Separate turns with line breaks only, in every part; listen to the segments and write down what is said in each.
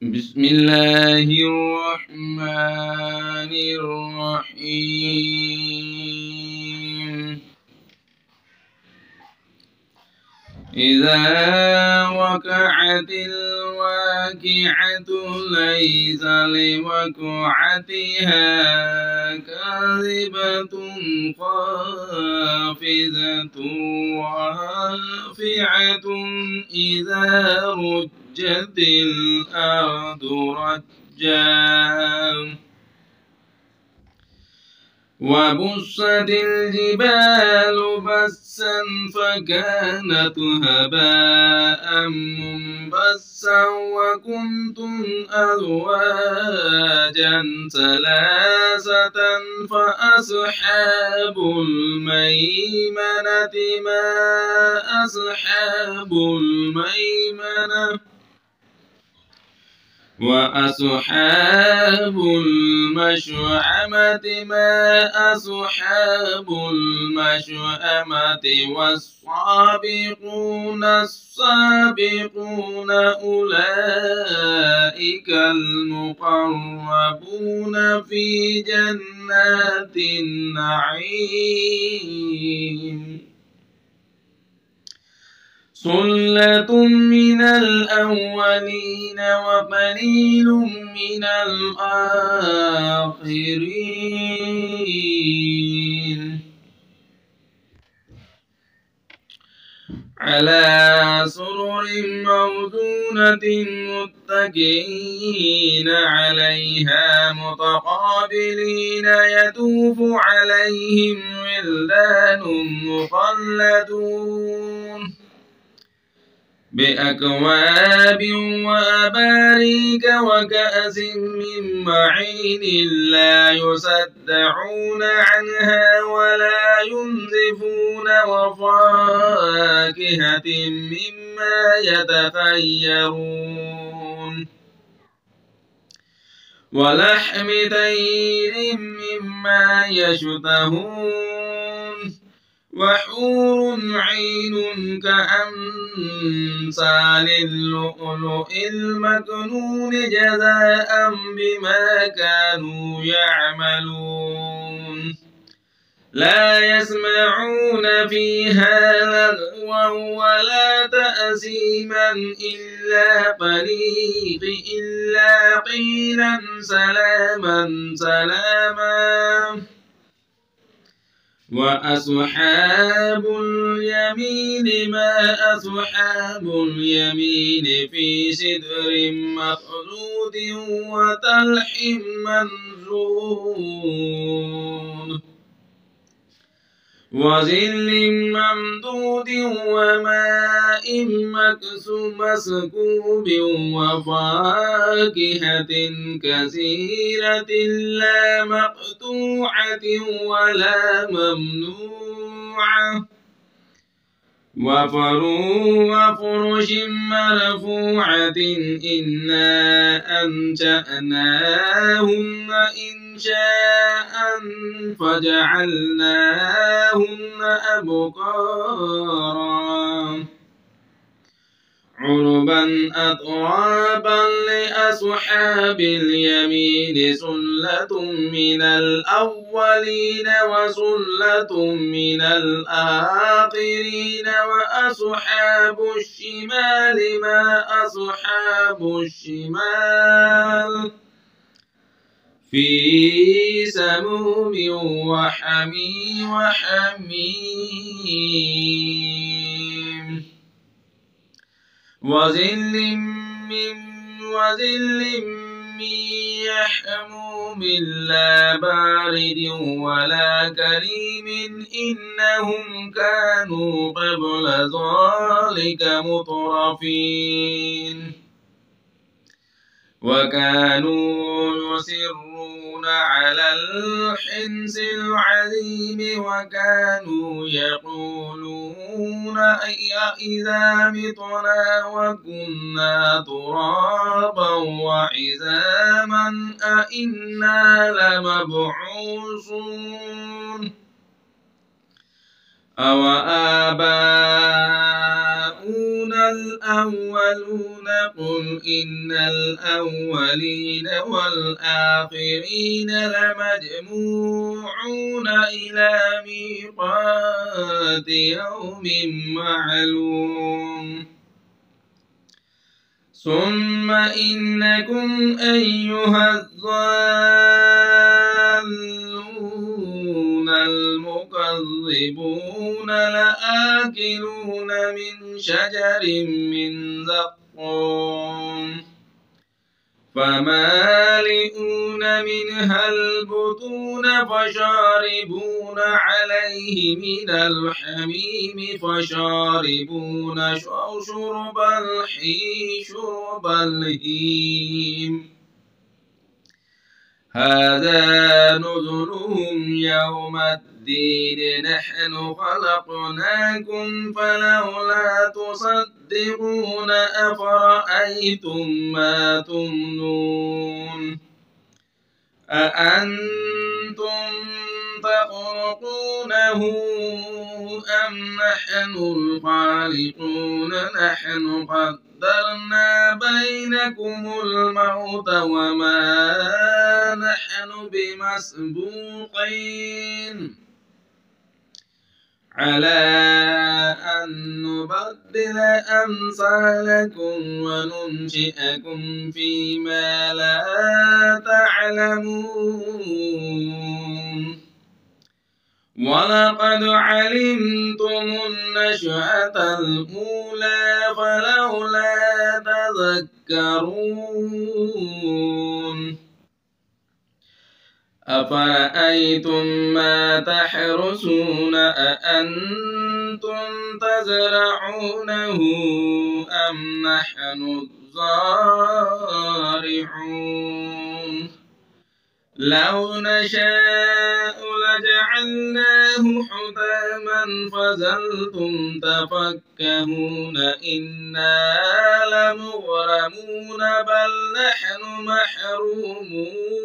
بسم الله الرحمن الرحيم. إذا وقعت الواقعة ليس لوقعتها كاذبة خافضة رافعة إذا رجت الأرض رجا وبست الجبال بسا فكانت هباء منبثا وكنتم أزواجا ثلاثة فأصحاب الميمنة ما أصحاب الميمنة وأصحاب المشأمة ما أصحاب المشأمة والسابقون السابقون أولئك المقربون في جنات النعيم. ثلة من الأولين وقليل من الآخرين. على سرر موضونة متكئين عليها متقابلين يطوف عليهم ولدان مخلدون بأكواب وأباريك وكأس من معين لا يصدعون عنها ولا ينزفون وفاكهة مما يتخيرون ولحم طير مما يشتهون وحور عين كأمثال اللؤلؤ المكنون جزاء بما كانوا يعملون لا يسمعون فيها لغوا ولا تأثيما إلا قيلا سلاما سلاما. وأصحاب اليمين ما أصحاب اليمين في سدر مخضود وطلح منضود وظل ممدود وماء مسكوب وفاكهة كثيرة لا مقطوعة ولا ممنوعة وفرش مرفوعة إنا أنشأناهن إنشاء فجعلناهن أبكارا عربا أترابا لأصحاب اليمين ثلة من الأولين وثلة من الآخرين. وأصحاب الشمال ما أصحاب الشمال في سموم وحميم وظل من يحموم لا بارد ولا كريم إنهم كانوا قبل ذلك مترفين وكانوا يصرون على الحنث العظيم وكانوا يقولون أإذا متنا وكنا ترابا وعظاما أإنا لمبعوثون أوآباؤنا الأولون قل إن الأولين والآخرين لمجموعون إلى ميقات يوم معلوم ثم إنكم أيها الضالون المكذبون لآكلون من شجر من زقوم فمالئون منها البطون فشاربون عليه من الحميم فشاربون شرب الهيم هذا نزلهم يوم الدين نحن خلقناكم فلولا تصدقون أفرأيتم ما تمنون أأنتم تخلقونه أم نحن الخالقون نحن قدرنا بينكم الموت وما نحن بمسبوقين على أن نبدل أمثالكم وننشئكم فيما لا تعلمون ولقد علمتم النشأة الأولى فلولا تذكرون أفرأيتم ما تحرثون أأنتم تزرعونه أم نحن الزارعون لو نشاء لجعلناه حطاما فظلتم تفكهون إنا لمغرمون بل نحن محرومون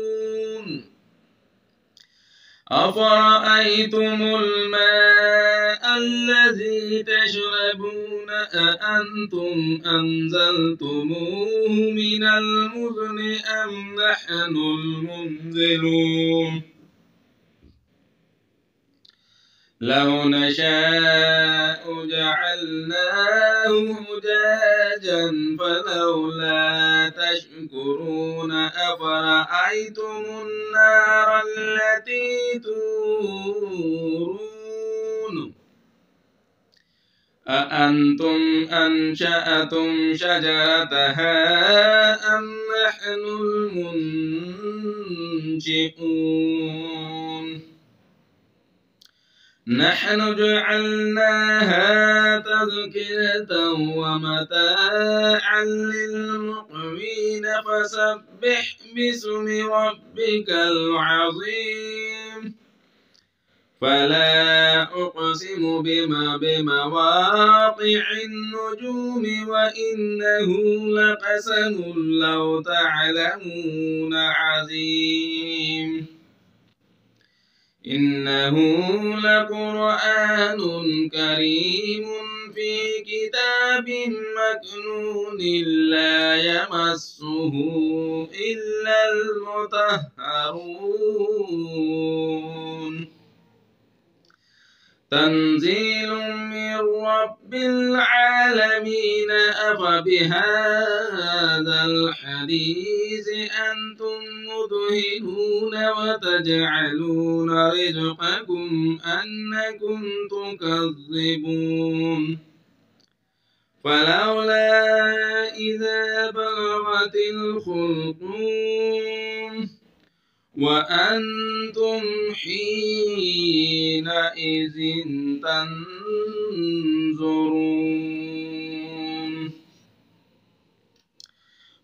أفرأيتم الماء الذي تشربون أأنتم أنزلتموه من المزن أم نحن المنزلون لو نشاء جعلناه أجاجا فلولا تشكرون أفرأيتم النار التي تورون أأنتم أنشأتم شجرتها أم نحن المنشئون نحن جعلناها تذكرة ومتاعا للمقوين فسبح باسم ربك العظيم فلا أقسم بمواقع النجوم وإنه لقسم لو تعلمون عظيم إنه لقرآن كريم في كتاب مكنون لا يمسه إلا المطهرون تنزيل من رب العالمين أفبهذا الحديث أنتم مدهنون وتجعلون رزقكم أنكم تكذبون فلولا إذا بلغت الحلقوم وأنتم حينئذ تنظرون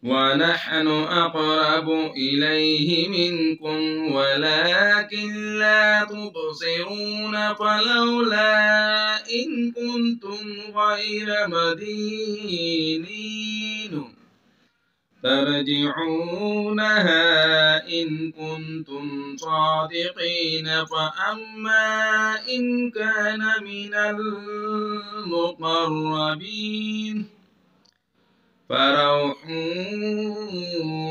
ونحن أقرب إليه منكم ولكن لا تبصرون فلولا إن كنتم غير مدينين ترجعونها إن كنتم صادقين فأما إن كان من المقربين فروح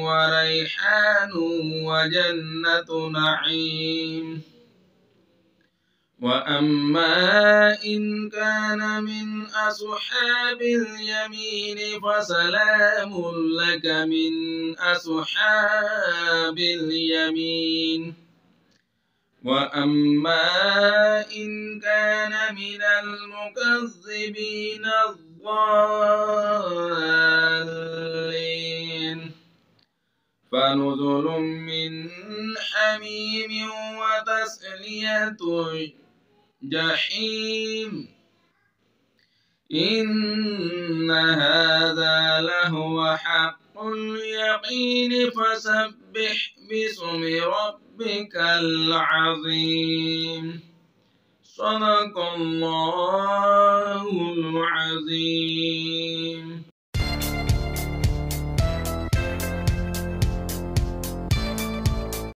وريحان وجنة نعيم. وأما إن كان من أصحاب اليمين فسلام لك من أصحاب اليمين. وأما إن كان من المكذبين الضالين فنزل من حميم وتسلية جحيم. إن هذا لهو حق اليقين فسبح باسم ربك العظيم. صدق الله العظيم.